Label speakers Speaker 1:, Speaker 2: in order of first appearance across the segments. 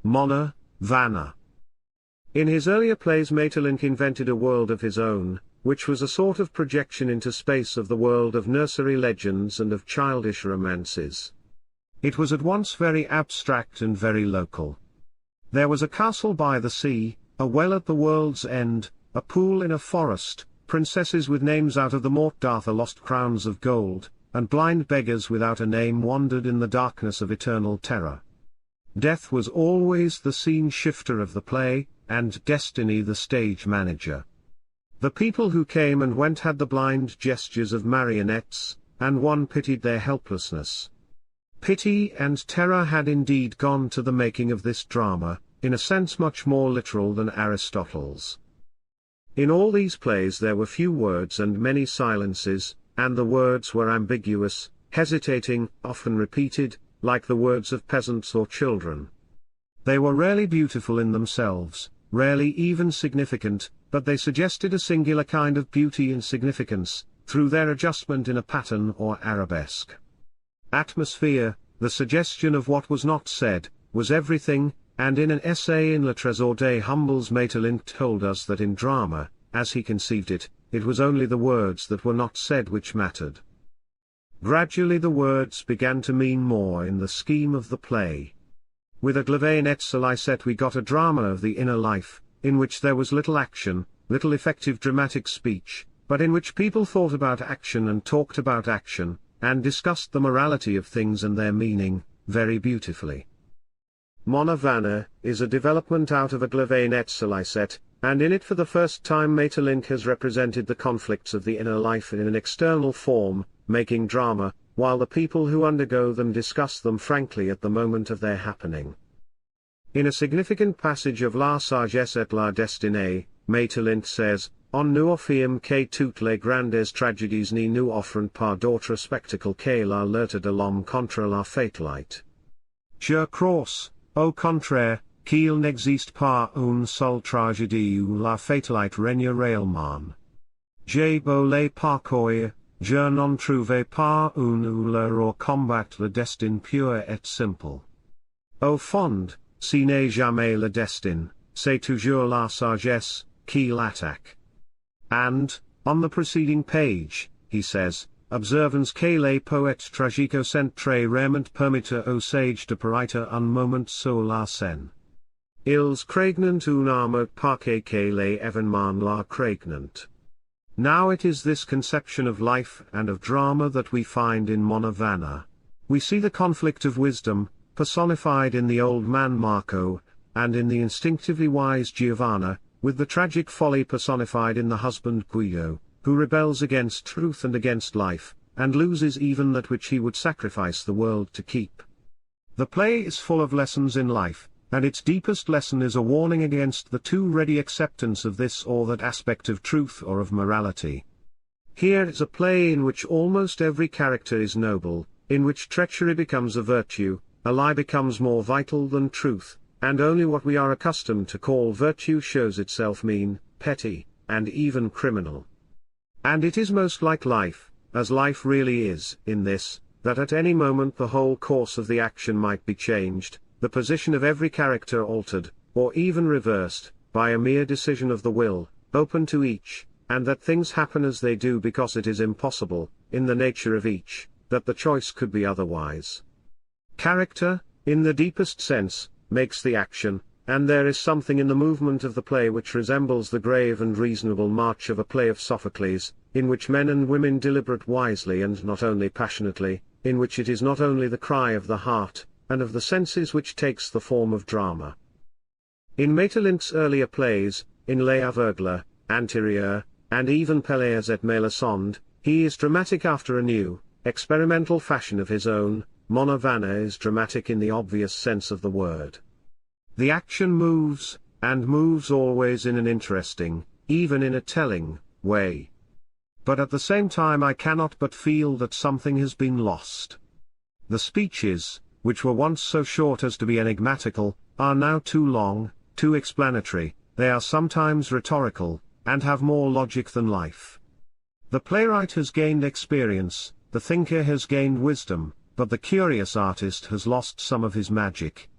Speaker 1: Mona, Vanna. In his earlier plays Maeterlinck invented a world of his own, which was a sort of projection into space of the world of nursery legends and of childish romances. It was at once very abstract and very local. There was a castle by the sea, a well at the world's end, a pool in a forest, princesses with names out of the Morte d'Arthur lost crowns of gold, and blind beggars without a name wandered in the darkness of eternal terror. Death was always the scene shifter of the play, and Destiny the stage manager. The people who came and went had the blind gestures of marionettes, and one pitied their helplessness. Pity and terror had indeed gone to the making of this drama, in a sense much more literal than Aristotle's. In all these plays there were few words and many silences, and the words were ambiguous, hesitating, often repeated, like the words of peasants or children. They were rarely beautiful in themselves, rarely even significant, but they suggested a singular kind of beauty and significance, through their adjustment in a pattern or arabesque. Atmosphere, the suggestion of what was not said, was everything, and in an essay in Le Trésor des Humbles Maeterlinck told us that in drama, as he conceived it, it was only the words that were not said which mattered. Gradually the words began to mean more in the scheme of the play. With Aglavé et Salicet we got a drama of the inner life, in which there was little action, little effective dramatic speech, but in which people thought about action and talked about action, and discussed the morality of things and their meaning, very beautifully. Mona Vanna is a development out of Aglavé et Salicet, and in it for the first time Maeterlinck has represented the conflicts of the inner life in an external form, making drama, while the people who undergo them discuss them frankly at the moment of their happening. In a significant passage of La Sagesse et la Destinée, Maeterlinck says, On nous affirme que toutes les grandes tragédies ne nous offrent pas d'autre spectacle que la lutte de l'homme contre la fatalité. Je crois, au contraire, qu'il n'existe pas une seule tragédie où la fatalité règne réellement. J'ai beau les parcourir, je n'en trouve pas une où l'erreur combat le destin pur et simple. Au fond, si n'est jamais le destin, c'est toujours la sagesse qui l'attaque. And, on the preceding page, he says, Observance que les poètes tragiques sont très rarement permettent aux sages de paraître un moment sur la scène. Ils craignent une arme parce que les événements la craignent. Now it is this conception of life and of drama that we find in Mona Vanna. We see the conflict of wisdom, personified in the old man Marco, and in the instinctively wise Giovanna, with the tragic folly personified in the husband Guido, who rebels against truth and against life, and loses even that which he would sacrifice the world to keep. The play is full of lessons in life, and its deepest lesson is a warning against the too ready acceptance of this or that aspect of truth or of morality. Here is a play in which almost every character is noble, in which treachery becomes a virtue, a lie becomes more vital than truth, and only what we are accustomed to call virtue shows itself mean, petty, and even criminal. And it is most like life, as life really is, in this, that at any moment the whole course of the action might be changed, the position of every character altered, or even reversed, by a mere decision of the will, open to each, and that things happen as they do because it is impossible, in the nature of each, that the choice could be otherwise. Character, in the deepest sense, makes the action, and there is something in the movement of the play which resembles the grave and reasonable march of a play of Sophocles, in which men and women deliberate wisely and not only passionately, in which it is not only the cry of the heart, and of the senses which takes the form of drama. In Maeterlinck's earlier plays, in Les Aveugles, Antérieurs, and even Pelléas et Mélisande, he is dramatic after a new, experimental fashion of his own. Mona Vanna is dramatic in the obvious sense of the word. The action moves, and moves always in an interesting, even in a telling, way. But at the same time I cannot but feel that something has been lost. The speeches, which were once so short as to be enigmatical, are now too long, too explanatory, they are sometimes rhetorical, and have more logic than life. The playwright has gained experience, the thinker has gained wisdom, but the curious artist has lost some of his magic.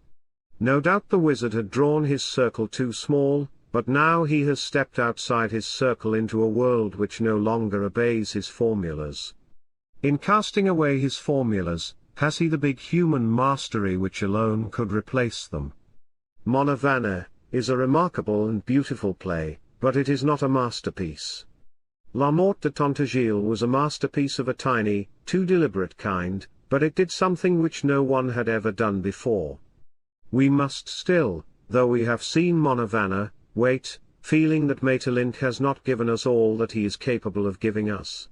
Speaker 1: No doubt the wizard had drawn his circle too small, but now he has stepped outside his circle into a world which no longer obeys his formulas. In casting away his formulas, has he the big human mastery which alone could replace them? Monavana is a remarkable and beautiful play, but it is not a masterpiece. La Mort de Tintagel was a masterpiece of a tiny, too deliberate kind, but it did something which no one had ever done before. We must still, though we have seen Monavana, wait, feeling that Maeterlinck has not given us all that he is capable of giving us.